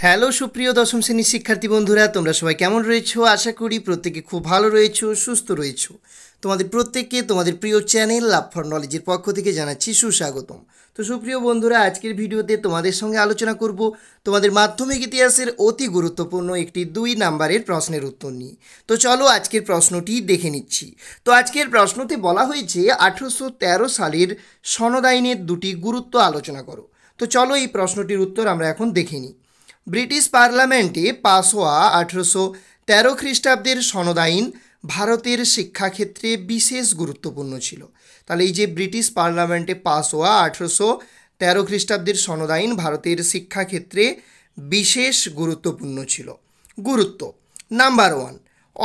Hello সুপ্রিয় দশম শ্রেণীর শিক্ষার্থী বন্ধুরা, তোমরা সবাই কেমন রয়েছো? আশা করি প্রত্যেকে খুব ভালো রয়েছো, সুস্থ রয়েছো। তোমাদের প্রত্যেককে তোমাদের প্রিয় চ্যানেল লাভ ফর নলেজের পক্ষ থেকে জানাচ্ছি সুস্বাগতম। তো সুপ্রিয় বন্ধুরা, আজকের ভিডিওতে তোমাদের সঙ্গে আলোচনা করব তোমাদের মাধ্যমিক ইতিহাসের অতি গুরুত্বপূর্ণ একটি 2 নাম্বারের প্রশ্নের উত্তর নিয়ে। তো চলো আজকের প্রশ্নটি দেখে নিচ্ছি। তো আজকের প্রশ্নতে বলা হয়েছে 1813 সালের সনদ আইনের দুটি গুরুত্ব আলোচনা করো। তো চলো এই প্রশ্নটির উত্তর আমরা এখন দেখে নিই। ব্রিটিশ পার্লামেন্টে পাস হওয়া 1813 খ্রিস্টাব্দের সনদ আইন ভারতের শিক্ষাক্ষেত্রে বিশেষ গুরুত্বপূর্ণ ছিল। তাহলে এই যে ব্রিটিশ পার্লামেন্টে পাস হওয়া 1813 খ্রিস্টাব্দের সনদ আইন ভারতের শিক্ষাক্ষেত্রে বিশেষ গুরুত্বপূর্ণ ছিল। গুরুত্ব নাম্বার 1,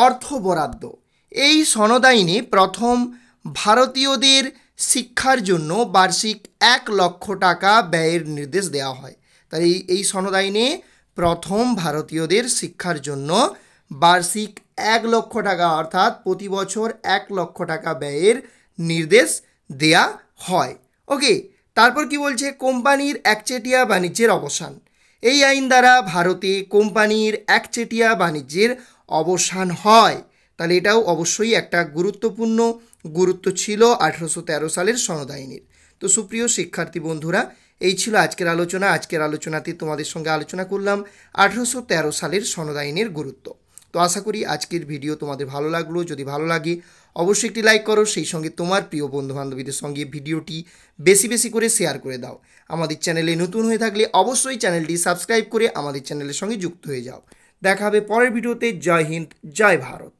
অর্থ বরাদ্দ। এই সনদ আইনে প্রথম ভারতীয়দের শিক্ষার জন্য বার্ষিক 1,00,000 টাকা ব্যয়ের নির্দেশ দেওয়া হয়। তাই এই সনদ আইনে প্রথম ভারতীয়দের শিক্ষার জন্য বার্ষিক 1,00,000 টাকা অর্থাৎ প্রতি বছর 1,00,000 টাকা ব্যয়ের নির্দেশ দেয়া হয়। ওকে, তারপর কি বলছে? কোম্পানির একচেটিয়া বাণিজ্যের অবসান। এই আইন দ্বারা ভারতে কোম্পানির একচেটিয়া বাণিজ্যের অবসান হয়। তাহলে এটাও অবশ্যই একটা গুরুত্ব ছিল 1813 সালের সনদ আইনের। তো সুপ্রিয় শিক্ষার্থী বন্ধুরা, এই ছিল আজকের আলোচনা। আজকের আলোচনাতে তোমাদের সঙ্গে আলোচনা করলাম 1813 সালের সনদ আইনের গুরুত্ব। তো আশা করি আজকের ভিডিও তোমাদের ভালো লাগলো। যদি ভালো লাগে অবশ্যই একটি লাইক করো, সেই সঙ্গে তোমার প্রিয় বন্ধুবান্ধবীদের সঙ্গে ভিডিওটি বেশি বেশি করে শেয়ার করে দাও। আমাদের চ্যানেলে নতুন হয়ে থাকলে অবশ্যই চ্যানেলটি সাবস্ক্রাইব করে আমাদের চ্যানেলের সঙ্গে যুক্ত হয়ে যাও। দেখা হবে পরের ভিডিওতে। জয় হিন্দ, জয় ভারত।